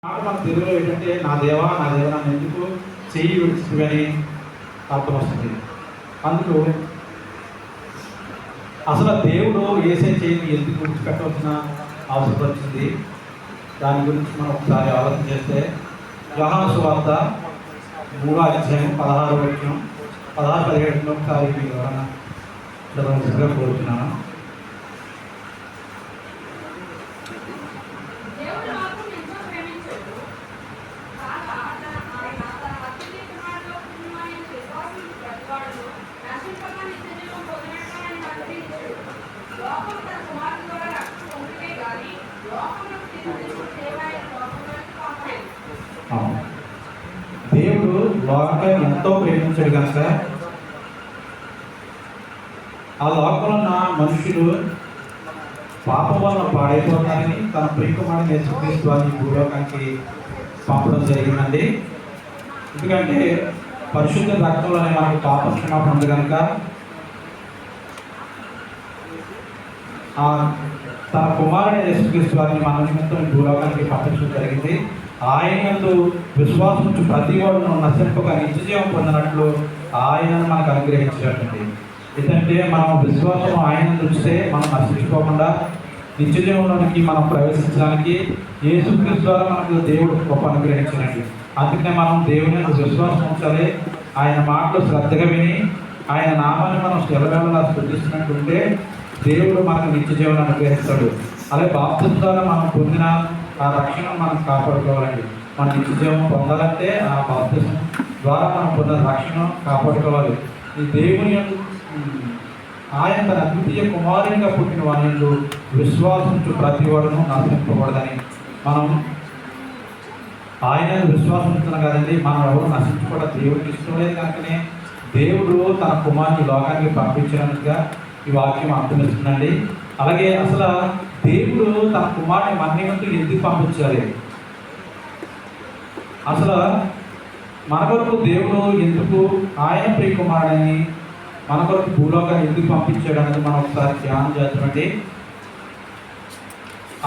మాట మన తెలుగులో ఏంటంటే నా దేవా నన్ను ఎందుకు చెయ్యి విడిచితివి అని అర్థం వస్తుంది. అందుకు అసలు దేవుడు ఏసే చెయ్యిని ఎందుకు విడిచిపెట్టవలసిన అవసరం వచ్చింది, దాని గురించి మనం ఒకసారి ఆలోచన చేస్తే యోహాను సువార్త 3వ అధ్యాయం 16వ వచనం 16-17 ఒకసారి మీకు ఎవరైనా చదవవలసిందిగా కోరుతున్నాను. దేవుడు లోకాన్ని ఎంతో ప్రేమించాడు కనుక ఆ లోకంలో ఉన్న మనుషులు పాపం వల్ల పాడైపోతారని తన ప్రియకుమారుని యేసుక్రీస్తు వారిని భూలోకానికి పంపడం జరిగిందండి. ఎందుకంటే పరిశుద్ధ రక్తంలోనే మనకు పాప క్షమాపణ ఉంది కనుక తన కుమారుని యేసుక్రీస్తు వారిని మన నిమిత్తం భూలోకానికి పంపించడం జరిగింది. ఆయనందు విశ్వాసం నుంచి ప్రతి వాడును నశింపక నిత్యజీవం పొందినట్లు ఆయనను మనకు అనుగ్రహించినట్టుంది. ఎందుకంటే మనం విశ్వాసం ఆయన చూస్తే మనం నశించుకోకుండా నిత్యజీవంలోనికి మనం ప్రవేశించడానికి యేసుక్రీస్తు ద్వారా మనకు దేవుడు గొప్ప అనుగ్రహించినట్టు. అందుకనే మనం దేవుని విశ్వాసం ఉంచాలి. ఆయన మాటలు శ్రద్ధగా విని ఆయన నామాన్ని మనం సెలవేళలా స్తుతిస్తున్నట్టుంటే దేవుడు మనకు నిత్యజీవనం అనుగ్రహిస్తాడు. అలాగే బాప్తిసం ద్వారా మనం పొందిన ఆ రక్షణ మనం కాపాడుకోవాలండి. మన నిత్యజీవం పొందాలంటే ఆ బాప్తిసం ద్వారా మనం పొందిన రక్షణ కాపాడుకోవాలి. ఈ దేవుని ఆయన తన అద్వితీయ కుమారునిగా పుట్టిన వారిని విశ్వాసించు ప్రతి వాడును నశింపకూడదని మనం ఆయన విశ్వాసం ఉంటున్నాం కదండి. మనం ఎవరు నశించుకోవడం దేవుడికి ఇష్టం లేదు కనుకనే దేవుడు తన కుమారుని లోకానికి పంపించినట్టుగా ఈ వాక్యం అర్థమిస్తుందండి. అలాగే అసలు దేవుడు తన కుమారుని మన నిమిత్తం ఎందుకు పంపించాలి, అసలు మన కొరకు దేవుడు ఎందుకు ఆయన ప్రియ కుమారుడిని మన కొరకు భూలోకాన్ని ఎందుకు పంపించాడు అనేది మనం ఒకసారి ధ్యానం చేద్దామండి.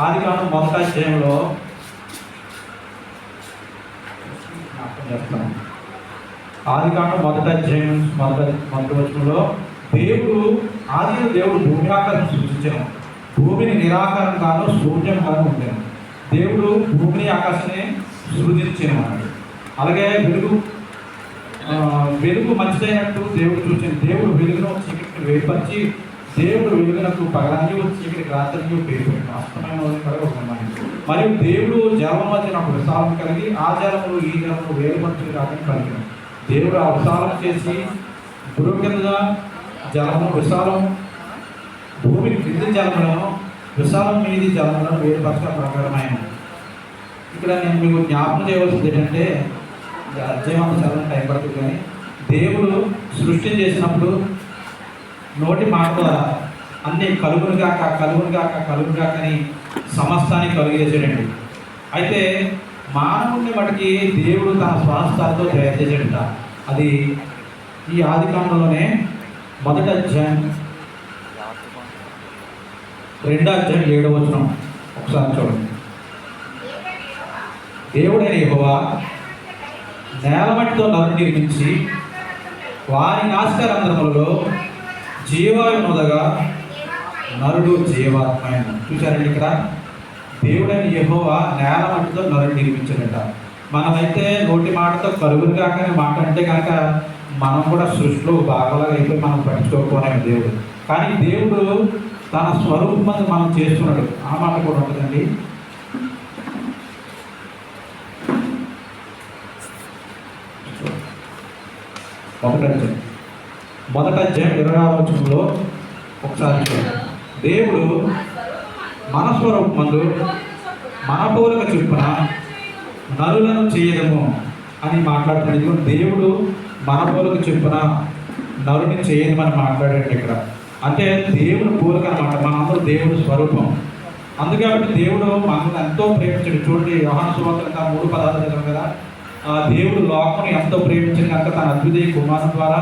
ఆదికాండం 1వ అధ్యాయంలో ఆదికాండం 1వ అధ్యాయం 1వ వచనంలో దేవుడు భూమి ఆకారం సృష్టించాను, భూమిని నిరాకారంగాను శూన్యంగాను ఉండాను. దేవుడు భూమిని ఆకాశాన్ని సృజించాను అన్నాడు. అలాగే వెలుగు మంచిదైనట్టు దేవుడు చూసింది. దేవుడు వెలుగును చీకటిని వేపరిచి దేవుడు వెలుగునకు పగలని చీకటి రాత్రికి పేరు అస్తమైన మరియు దేవుడు జలం మధ్యన ఒక విశాలం కలిగి ఆ జలములు ఈ జలములు వేరుపరిచి రాకని కలిగి దేవుడు ఆ విశాలం చేసి భూమి కింద జలము విశాలం భూమి క్రింది జలములను విశాలం మీది జలములను వేరుపరచడం ప్రకారమైన. ఇక్కడ నేను మీకు జ్ఞాపకం చేయవలసింది ఏంటంటే అధ్యయనం చాలా టైం పడుతుంది, కానీ దేవుడు సృష్టి చేసినప్పుడు నోటి మాట ద్వారా అన్నీ కలుగునుగాక అని సమస్తాన్ని కలుగజేసాడండి. అయితే మానవుని మటుకి దేవుడు తన స్వాస్థాలతో తయారు చేసాడట. అది ఈ ఆదికాండంలోనే 1వ అధ్యాయం 2వ అధ్యాయం 7వ వచనం ఒకసారి చూడండి. దేవుడైన యెహోవా నేలమట్టితో నరుని నిర్మించి వారి నాసికారంధ్రములలో జీవాయునొదగా నరుడు జీవాత్మైన. చూశారండి, ఇక్కడ దేవుడైన యెహోవా నేలమట్టితో నరుని నిర్మించాడట. మనమైతే నోటి మాటతో కలుగురు కాకనే మాట అంటే కనుక మనం కూడా సృష్టిలో భాగాలుగా అయిపోయి మనం పట్టించుకోకపోలేము దేవుడు. కానీ దేవుడు తన స్వరూపం మనం చేస్తున్నాడు. ఆ మాట కూడా ఉంటుందండి. మొదట అధ్యాయం 26వ వచనంలో ఒకసారి చూడండి. దేవుడు మన స్వరూపమందు మన పోలిక చొప్పున నరులను చేయడము అని మాట్లాడుతున్నాడు. దేవుడు మన పోలిక చొప్పున నరుని చేయడమని మాట్లాడాడు ఇక్కడ. అంటే దేవుడు పోలిక అనమాట. మనందరూ దేవుడు స్వరూపం. అందుకే దేవుడు మనల్ని ఎంతో ప్రేమించాడు. చూడండి, యోహాను సువార్త 3:16 చదివాం కదా. దేవుడు లోకం ఎంతో ప్రేమించిన కనుక తన అద్వితీయ కుమారుని ద్వారా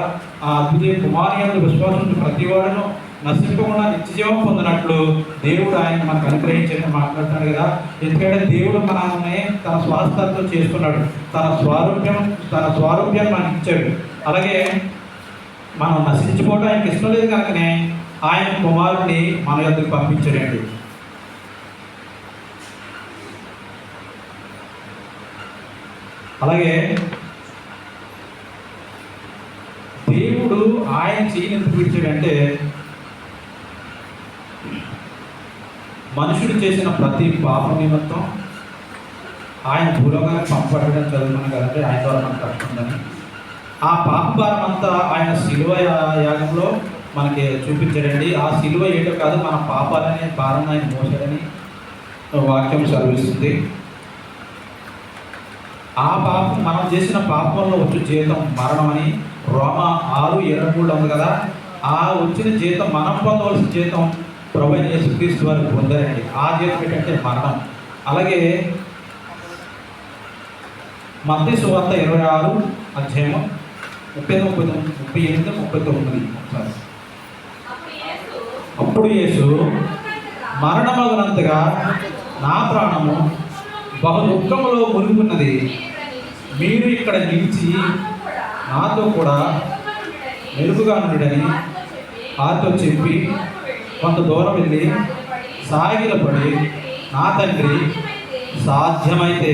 ఆ అద్వితీయ కుమారుని యందు విశ్వాసం ప్రతి వాడును నశింపకుండా నిత్యజీవం పొందినట్లు దేవుడు ఆయన మనకు అనుగ్రహించని మాట్లాడుతున్నాడు కదా. ఎందుకంటే దేవుడు మనల్ని తన స్వాస్థ్యంతో చేసుకున్నాడు, తన స్వారూప్యాన్ని మనకి ఇచ్చాడు. అలాగే మనం నశించిపోవడం ఆయనకి ఇష్టం లేదు కనుకనే ఆయన కుమారుడిని మన యొద్దకు పంపించాడండి. అలాగే దేవుడు ఆయన చేయని ఎందుకు విడిచాడంటే, మనుషుడు చేసిన ప్రతి పాప నిమిత్తం ఆయన భూలోకానికి పంపబడడం చదువుకున్నాం కదంటే, ఆయన ద్వారా మనకు కష్టం. ఆ పాప భారం అంతా ఆయన శిలువ యాగంలో మనకి చూపించాడండి. ఆ శిలువ ఏంటో కాదు, మన పాపాలనే భారం ఆయన మోసాడని వాక్యం చదివిస్తుంది. ఆ పాపం, మనం చేసిన పాపంలో వచ్చే జీతం మరణం అని రోమా 6:23 ఉంది కదా. ఆ వచ్చిన జీతం, మనం పొందవలసిన జీతం ప్రభువైన యేసుక్రీస్తు వారు పొందారండి. ఆ జీతం ఏంటంటే మరణం. అలాగే మత్తయి సువార్త 26:38-39 ఒకసారి. అప్పుడు యేసు మరణమగునంతగా నా ప్రాణము బహు దుఃఖములో మునుగున్నది, మీరు ఇక్కడ నిలిచి నాతో కూడా మెరుగుగా నుండని ఆతో చెప్పి కొంత దూరం వెళ్ళి సాగిలపడి, నా తండ్రి సాధ్యమైతే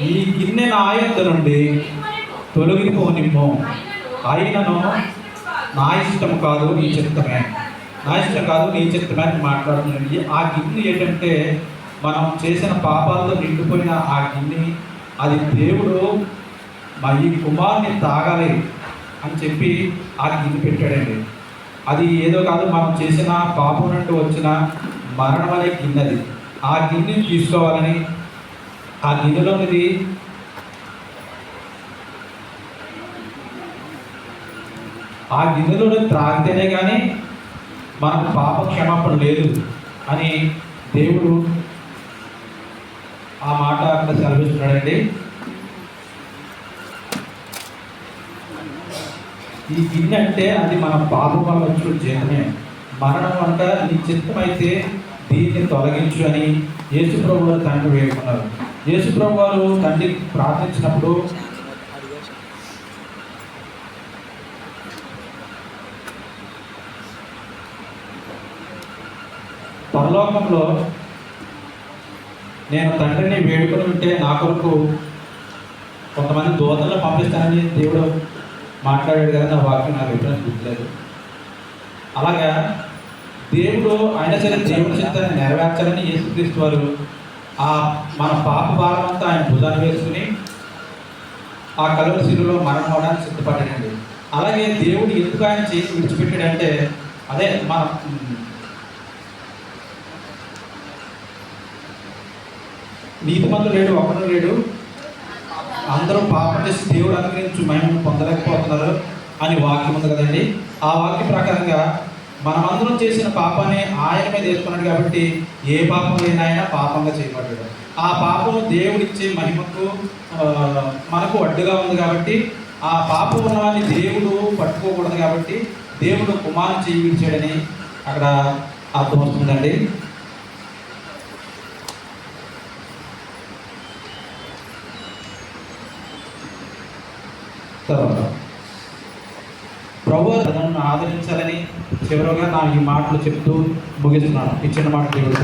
ఈ గిన్నె నా యొద్ద నుండి తొలగిపోనిమ్ము, అయినను నా ఇష్టం కాదు నీ చిత్తమే, నా ఇష్టం కాదు నీ చిత్తమే అని మాట్లాడుతుంది. ఆ గిన్నె ఏంటంటే, మనం చేసిన పాపాలతో నిండిపోయిన ఆ గిన్నె, అది దేవుడు మా ఈ కుమారుని తాగాలి అని చెప్పి ఆ గిన్నె పెట్టాడండి. అది ఏదో కాదు, మనం చేసిన పాపం నుండి వచ్చిన మరణం అనే గిన్నె. అది ఆ గిన్నెని తీసుకోవాలని, ఆ గిన్నెలోనిది ఆ గిన్నెలోనే త్రాగితేనే కానీ మనకు పాప క్షమాపణ లేదు అని దేవుడు ఆ మాట అక్కడ సెలవిస్తున్నాడండి. ఈ గిన్నె అంటే అది మన పాపం వల్ల వచ్చిన జీతమే. మరణం అంట నీ చిత్తమైతే దీన్ని తొలగించు అని యేసుప్రభు వారు తండ్రి వేడుకున్నారు. యేసుప్రభు వారు తండ్రి ప్రార్థించినప్పుడు పరలోకంలో నేను తండ్రిని వేడుకొని ఉంటే నా కొరకు కొంతమంది దూతలను పంపిస్తానని దేవుడు మాట్లాడాడు కదా. నా వాక్యం నాకు ఎప్పుడైనా గుర్తులేదు. అలాగా దేవుడు అయినా సరే దేవుడి చిత్తాన్ని నెరవేర్చాలని యేసుక్రీస్తు వారు ఆ మన పాప భారం అంతా ఆయన భుజాన్ని వేసుకుని ఆ కలువరి శిలువలో మరణం అవడానికి సిద్ధపడ్డాడండి. అలాగే దేవుడు ఎందుకు ఆయన చేసి విడిచిపెట్టాడంటే, అదే మన నీతిమంతుడు లేడు, ఒక్కడు లేడు, అందరూ పాపం చేసి దేవుడు అనుగ్రహించి మహిమను పొందలేకపోతున్నారు అని వాక్యం ఉంది కదండి. ఆ వాక్యం ప్రకారంగా మనమందరం చేసిన పాపాన్ని ఆయన మీద వేసుకున్నాడు కాబట్టి ఏ పాపం లేని ఆయన పాపంగా చేయబడ్డాడు. ఆ పాపం దేవుడిచ్చే మహిమకు మనకు అడ్డుగా ఉంది కాబట్టి, ఆ పాపం ఉన్నవాడిని దేవుడు పట్టుకోకూడదు కాబట్టి దేవుడు కుమారుని చేయించాడని అక్కడ అర్థం వస్తుందండి. తర్వాత ప్రభు నన్ను ఆదరించాలని చివరగా నా ఈ మాటలు చెప్తూ ముగిస్తున్నాను. ఇచ్చిన మాట దేవుడు